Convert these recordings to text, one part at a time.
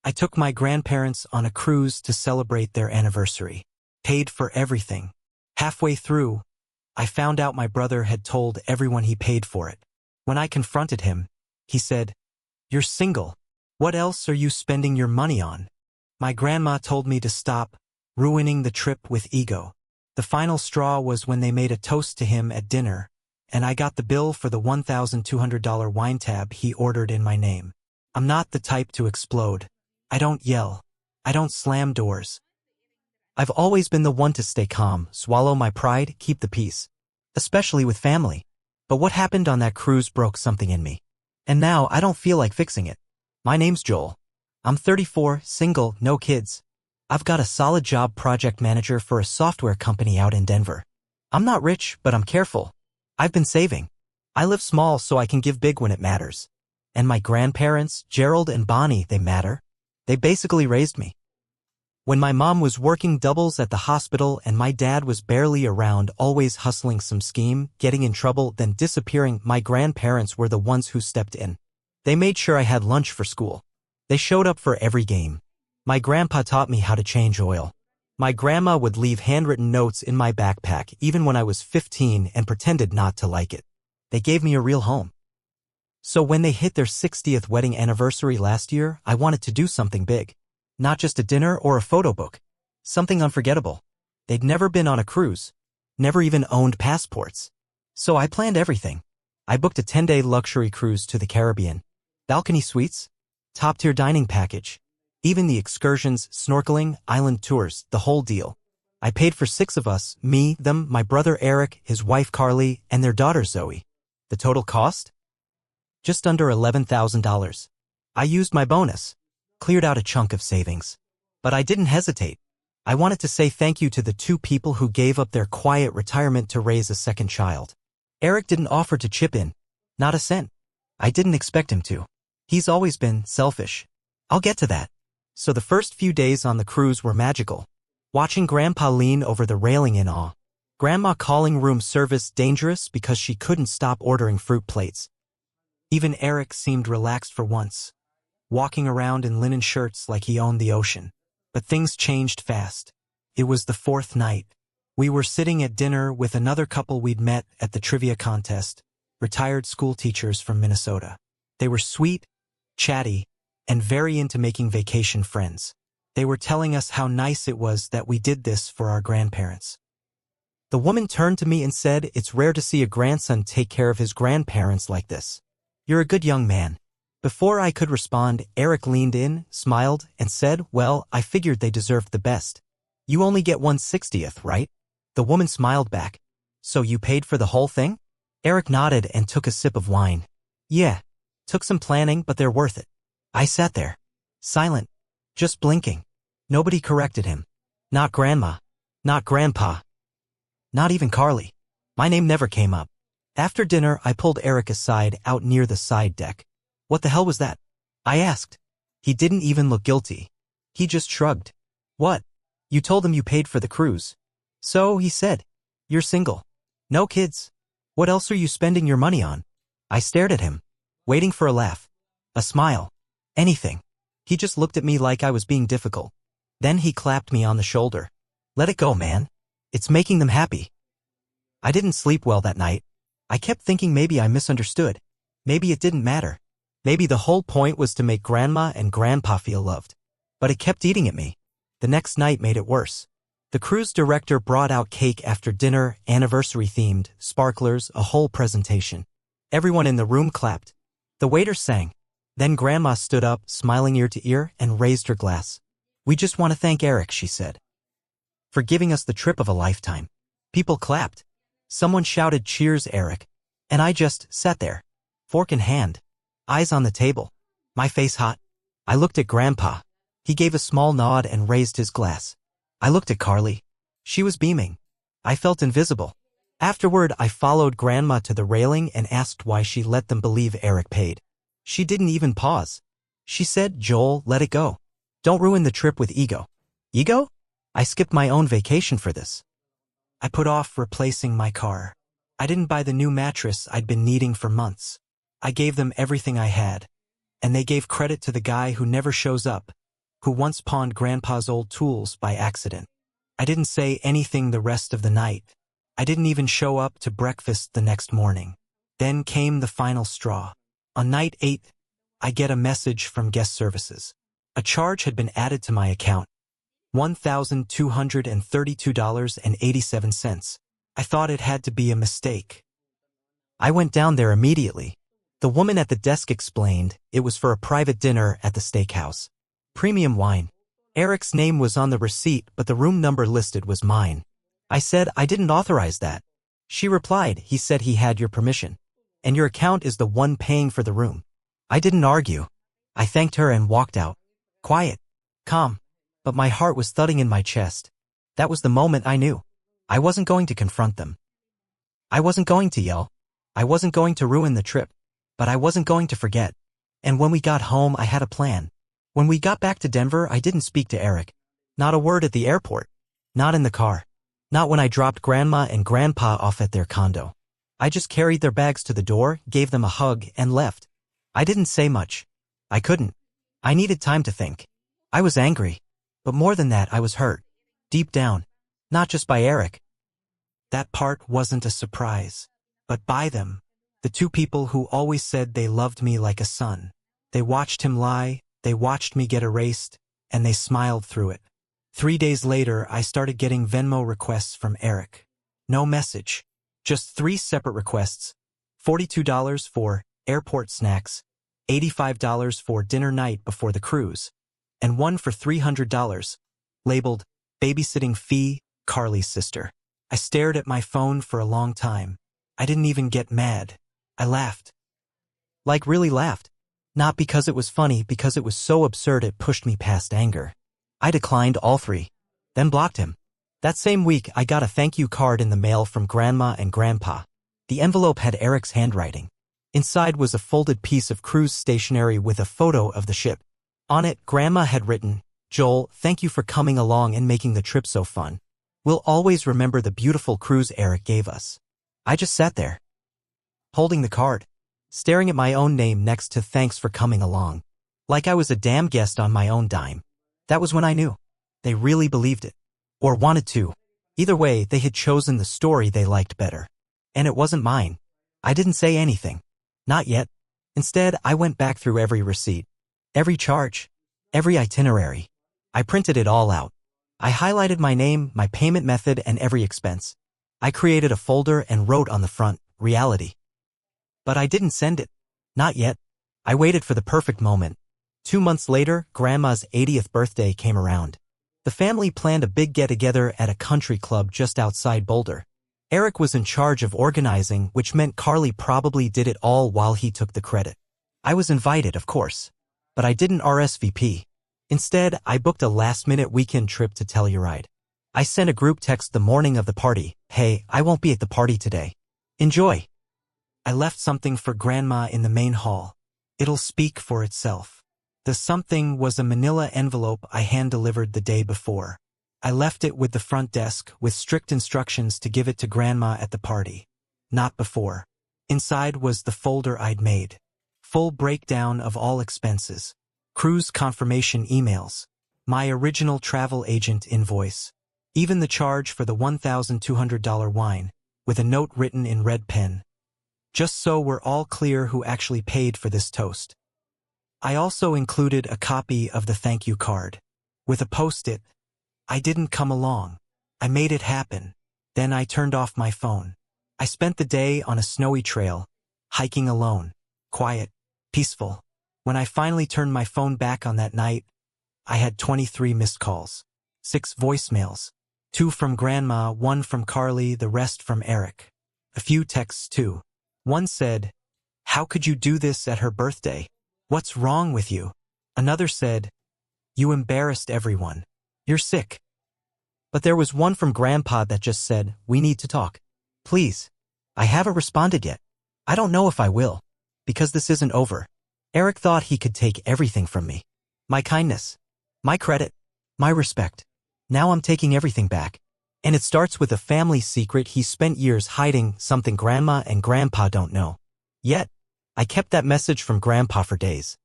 I took my grandparents on a cruise to celebrate their anniversary. Paid for everything. Halfway through, I found out my brother had told everyone he paid for it. When I confronted him, he said, "You're single. What else are you spending your money on?" My grandma told me to stop ruining the trip with ego. The final straw was when they made a toast to him at dinner, and I got the bill for the $1,200 wine tab he ordered in my name. I'm not the type to explode. I don't yell. I don't slam doors. I've always been the one to stay calm, swallow my pride, keep the peace. Especially with family. But what happened on that cruise broke something in me. And now I don't feel like fixing it. My name's Joel. I'm 34, single, no kids. I've got a solid job, project manager for a software company out in Denver. I'm not rich, but I'm careful. I've been saving. I live small so I can give big when it matters. And my grandparents, Gerald and Bonnie, they matter. They basically raised me. When my mom was working doubles at the hospital and my dad was barely around, always hustling some scheme, getting in trouble, then disappearing, my grandparents were the ones who stepped in. They made sure I had lunch for school. They showed up for every game. My grandpa taught me how to change oil. My grandma would leave handwritten notes in my backpack even when I was 15 and pretended not to like it. They gave me a real home. So when they hit their 60th wedding anniversary last year, I wanted to do something big. Not just a dinner or a photo book. Something unforgettable. They'd never been on a cruise. Never even owned passports. So I planned everything. I booked a 10-day luxury cruise to the Caribbean. Balcony suites. Top-tier dining package. Even the excursions, snorkeling, island tours, the whole deal. I paid for 6 of us, me, them, my brother Eric, his wife Carly, and their daughter Zoe. The total cost? Just under $11,000. I used my bonus. Cleared out a chunk of savings. But I didn't hesitate. I wanted to say thank you to the 2 people who gave up their quiet retirement to raise a second child. Eric didn't offer to chip in. Not a cent. I didn't expect him to. He's always been selfish. I'll get to that. So the first few days on the cruise were magical. Watching Grandpa lean over the railing in awe. Grandma calling room service dangerous because she couldn't stop ordering fruit plates. Even Eric seemed relaxed for once. Walking around in linen shirts like he owned the ocean. But things changed fast. It was the 4th night. We were sitting at dinner with another couple we'd met at the trivia contest, retired school teachers from Minnesota. They were sweet, chatty, and very into making vacation friends. They were telling us how nice it was that we did this for our grandparents. The woman turned to me and said, "It's rare to see a grandson take care of his grandparents like this. You're a good young man." Before I could respond, Eric leaned in, smiled, and said, "Well, I figured they deserved the best. You only get 1/60th, right?" The woman smiled back. "So you paid for the whole thing?" Eric nodded and took a sip of wine. "Yeah. Took some planning, but they're worth it." I sat there. Silent. Just blinking. Nobody corrected him. Not Grandma. Not Grandpa. Not even Carly. My name never came up. After dinner, I pulled Eric aside out near the side deck. "What the hell was that?" I asked. He didn't even look guilty. He just shrugged. "What? You told them you paid for the cruise." "So," he said. "You're single. No kids. What else are you spending your money on?" I stared at him, waiting for a laugh. A smile. Anything. He just looked at me like I was being difficult. Then he clapped me on the shoulder. "Let it go, man. It's making them happy." I didn't sleep well that night. I kept thinking maybe I misunderstood. Maybe it didn't matter. Maybe the whole point was to make Grandma and Grandpa feel loved. But it kept eating at me. The next night made it worse. The cruise director brought out cake after dinner, anniversary-themed, sparklers, a whole presentation. Everyone in the room clapped. The waiter sang. Then Grandma stood up, smiling ear to ear, and raised her glass. "We just want to thank Eric," she said, "for giving us the trip of a lifetime." People clapped. Someone shouted, "Cheers, Eric." And I just sat there, fork in hand, eyes on the table, my face hot. I looked at Grandpa. He gave a small nod and raised his glass. I looked at Carly. She was beaming. I felt invisible. Afterward, I followed Grandma to the railing and asked why she let them believe Eric paid. She didn't even pause. She said, "Joel, let it go. Don't ruin the trip with ego." Ego? I skipped my own vacation for this. I put off replacing my car. I didn't buy the new mattress I'd been needing for months. I gave them everything I had. And they gave credit to the guy who never shows up, who once pawned Grandpa's old tools by accident. I didn't say anything the rest of the night. I didn't even show up to breakfast the next morning. Then came the final straw. On night 8, I get a message from guest services. A charge had been added to my account. $1,232.87. I thought it had to be a mistake. I went down there immediately. The woman at the desk explained it was for a private dinner at the steakhouse. Premium wine. Eric's name was on the receipt, but the room number listed was mine. I said I didn't authorize that. She replied, he said he had your permission, and your account is the one paying for the room. I didn't argue. I thanked her and walked out. Quiet. Calm. But my heart was thudding in my chest. That was the moment I knew. I wasn't going to confront them. I wasn't going to yell. I wasn't going to ruin the trip. But I wasn't going to forget. And when we got home, I had a plan. When we got back to Denver, I didn't speak to Eric. Not a word at the airport. Not in the car. Not when I dropped Grandma and Grandpa off at their condo. I just carried their bags to the door, gave them a hug, and left. I didn't say much. I couldn't. I needed time to think. I was angry. But more than that, I was hurt. Deep down. Not just by Eric. That part wasn't a surprise. But by them. The two people who always said they loved me like a son. They watched him lie, they watched me get erased, and they smiled through it. 3 days later, I started getting Venmo requests from Eric. No message. Just 3 separate requests. $42 for airport snacks, $85 for dinner night before the cruise, and one for $300, labeled babysitting fee, Carly's sister. I stared at my phone for a long time. I didn't even get mad. I laughed. Like really laughed. Not because it was funny, because it was so absurd it pushed me past anger. I declined all 3. Then blocked him. That same week, I got a thank you card in the mail from Grandma and Grandpa. The envelope had Eric's handwriting. Inside was a folded piece of cruise stationery with a photo of the ship. On it, Grandma had written, "Joel, thank you for coming along and making the trip so fun. We'll always remember the beautiful cruise Eric gave us." I just sat there, holding the card, staring at my own name next to "thanks for coming along," like I was a damn guest on my own dime. That was when I knew. They really believed it. Or wanted to. Either way, they had chosen the story they liked better. And it wasn't mine. I didn't say anything. Not yet. Instead, I went back through every receipt, every charge, every itinerary. I printed it all out. I highlighted my name, my payment method, and every expense. I created a folder and wrote on the front, "Reality." But I didn't send it. Not yet. I waited for the perfect moment. 2 months later, Grandma's 80th birthday came around. The family planned a big get-together at a country club just outside Boulder. Eric was in charge of organizing, which meant Carly probably did it all while he took the credit. I was invited, of course. But I didn't RSVP. Instead, I booked a last-minute weekend trip to Telluride. I sent a group text the morning of the party, "Hey, I won't be at the party today. Enjoy." I left something for Grandma in the main hall. It'll speak for itself. The something was a manila envelope I hand-delivered the day before. I left it with the front desk, with strict instructions to give it to Grandma at the party. Not before. Inside was the folder I'd made. Full breakdown of all expenses. Cruise confirmation emails. My original travel agent invoice. Even the charge for the $1,200 wine, with a note written in red pen. Just so we're all clear who actually paid for this toast. I also included a copy of the thank you card. With a post-it, "I didn't come along. I made it happen." Then I turned off my phone. I spent the day on a snowy trail, hiking alone, quiet, peaceful. When I finally turned my phone back on that night, I had 23 missed calls, 6 voicemails, 2 from Grandma, 1 from Carly, the rest from Eric. A few texts too. One said, "How could you do this at her birthday? What's wrong with you?" Another said, "You embarrassed everyone. You're sick." But there was one from Grandpa that just said, "We need to talk. Please." I haven't responded yet. I don't know if I will. Because this isn't over. Eric thought he could take everything from me. My kindness. My credit. My respect. Now I'm taking everything back. And it starts with a family secret he spent years hiding, something Grandma and Grandpa don't know. Yet, I kept that message from Grandpa for days.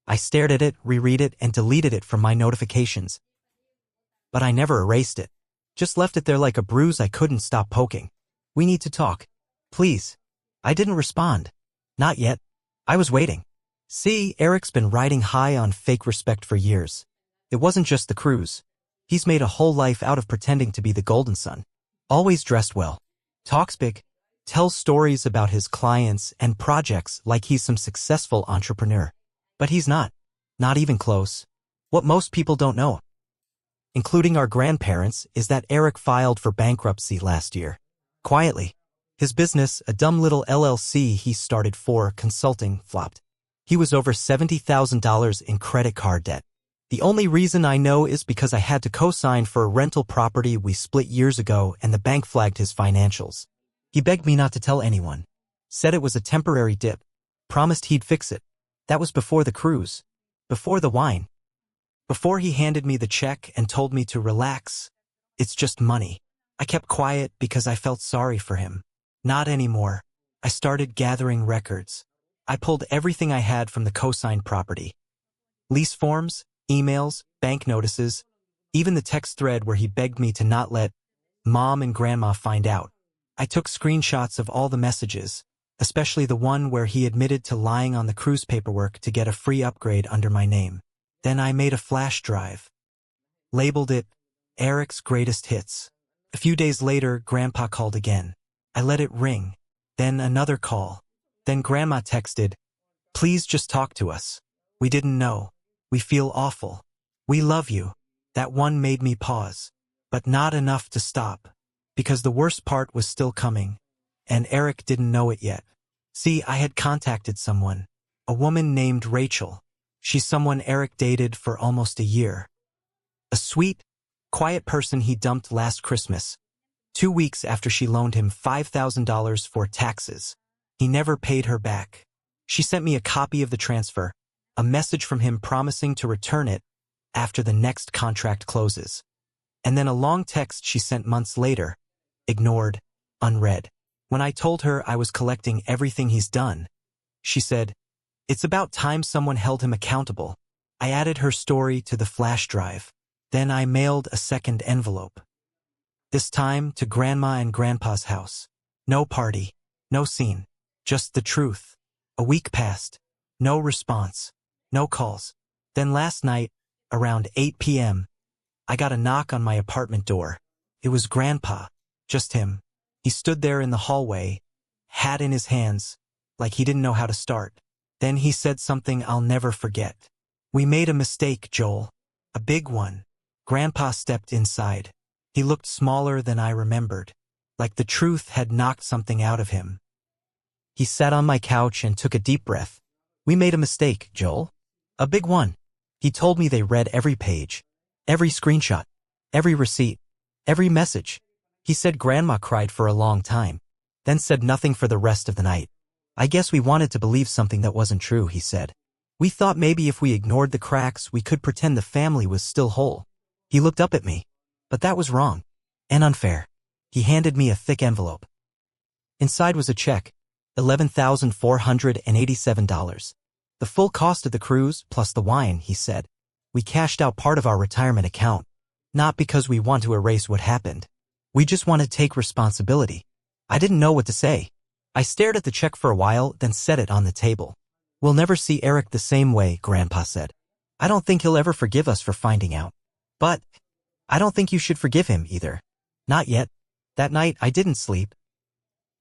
I stared at it, reread it, and deleted it from my notifications. But I never erased it. Just left it there like a bruise I couldn't stop poking. We need to talk. Please. I didn't respond. Not yet. I was waiting. See, Eric's been riding high on fake respect for years. It wasn't just the cruise. He's made a whole life out of pretending to be the golden son. Always dressed well. Talks big. Tells stories about his clients and projects like he's some successful entrepreneur. But he's not. Not even close. What most people don't know, including our grandparents, is that Eric filed for bankruptcy last year. Quietly. His business, a dumb little LLC he started for consulting, flopped. He was over $70,000 in credit card debt. The only reason I know is because I had to co-sign for a rental property we split years ago and the bank flagged his financials. He begged me not to tell anyone. Said it was a temporary dip. Promised he'd fix it. That was before the cruise. Before the wine. Before he handed me the check and told me to relax. It's just money. I kept quiet because I felt sorry for him. Not anymore. I started gathering records. I pulled everything I had from the co-signed property. Lease forms, emails, bank notices, even the text thread where he begged me to not let Mom and Grandma find out. I took screenshots of all the messages, especially the one where he admitted to lying on the cruise paperwork to get a free upgrade under my name. Then I made a flash drive. Labeled it Eric's Greatest Hits. A few days later, Grandpa called again. I let it ring. Then another call. Then Grandma texted, "Please just talk to us. We didn't know. We feel awful. We love you." That one made me pause. But not enough to stop. Because the worst part was still coming. And Eric didn't know it yet. See, I had contacted someone. A woman named Rachel. She's someone Eric dated for almost a year. A sweet, quiet person he dumped last Christmas. 2 weeks after she loaned him $5,000 for taxes. He never paid her back. She sent me a copy of the transfer, a message from him promising to return it after the next contract closes. And then a long text she sent months later, ignored, unread. When I told her I was collecting everything he's done, she said, "It's about time someone held him accountable." I added her story to the flash drive. Then I mailed a second envelope. This time to Grandma and Grandpa's house. No party, no scene, just the truth. A week passed. No response. No calls. Then last night, around 8 p.m., I got a knock on my apartment door. It was Grandpa, just him. He stood there in the hallway, hat in his hands, like he didn't know how to start. Then he said something I'll never forget. "We made a mistake, Joel. A big one." Grandpa stepped inside. He looked smaller than I remembered, like the truth had knocked something out of him. He sat on my couch and took a deep breath. "We made a mistake, Joel. A big one." He told me they read every page, every screenshot, every receipt, every message. He said Grandma cried for a long time, then said nothing for the rest of the night. "I guess we wanted to believe something that wasn't true," he said. "We thought maybe if we ignored the cracks, we could pretend the family was still whole." He looked up at me. But that was wrong. And unfair. He handed me a thick envelope. Inside was a check, $11,487. The full cost of the cruise, plus the wine, he said. We cashed out part of our retirement account. Not because we want to erase what happened. We just want to take responsibility. I didn't know what to say. I stared at the check for a while, then set it on the table. "We'll never see Eric the same way," Grandpa said. "I don't think he'll ever forgive us for finding out. But I don't think you should forgive him either. Not yet." That night, I didn't sleep.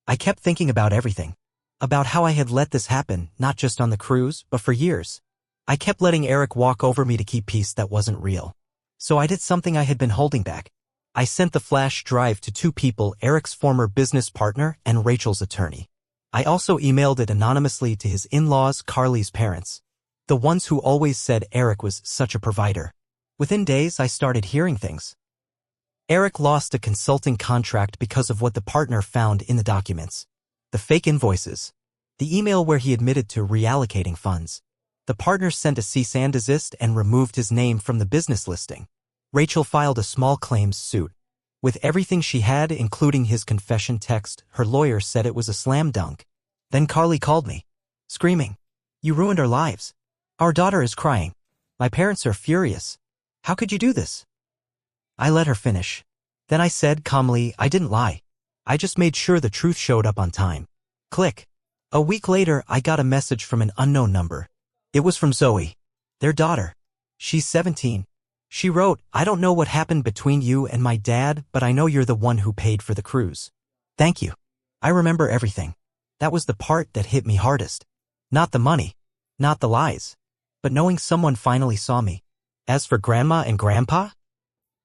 I kept thinking about everything. About how I had let this happen, not just on the cruise, but for years. I kept letting Eric walk over me to keep peace that wasn't real. So I did something I had been holding back. I sent the flash drive to 2 people, Eric's former business partner and Rachel's attorney. I also emailed it anonymously to his in-laws, Carly's parents, the ones who always said Eric was such a provider. Within days, I started hearing things. Eric lost a consulting contract because of what the partner found in the documents. The fake invoices. The email where he admitted to reallocating funds. The partner sent a cease and desist and removed his name from the business listing. Rachel filed a small claims suit. With everything she had, including his confession text, her lawyer said it was a slam dunk. Then Carly called me, screaming, "You ruined our lives. Our daughter is crying. My parents are furious. How could you do this? I let her finish. Then I said calmly, I didn't lie. I just made sure the truth showed up on time. Click. A week later, I got a message from an unknown number. It was from Zoe, their daughter. She's 17. She wrote, I don't know what happened between you and my dad, but I know you're the one who paid for the cruise. Thank you. I remember everything. That was the part that hit me hardest. Not the money, not the lies, but knowing someone finally saw me. As for Grandma and Grandpa,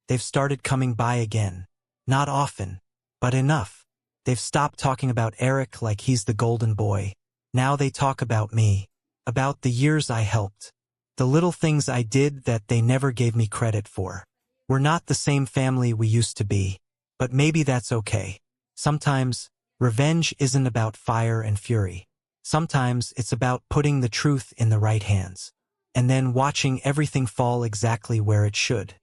they've started coming by again. Not often, but enough. They've stopped talking about Eric like he's the golden boy. Now they talk about me, about the years I helped, the little things I did that they never gave me credit for. We're not the same family we used to be, but maybe that's okay. Sometimes, revenge isn't about fire and fury. Sometimes it's about putting the truth in the right hands, and then watching everything fall exactly where it should.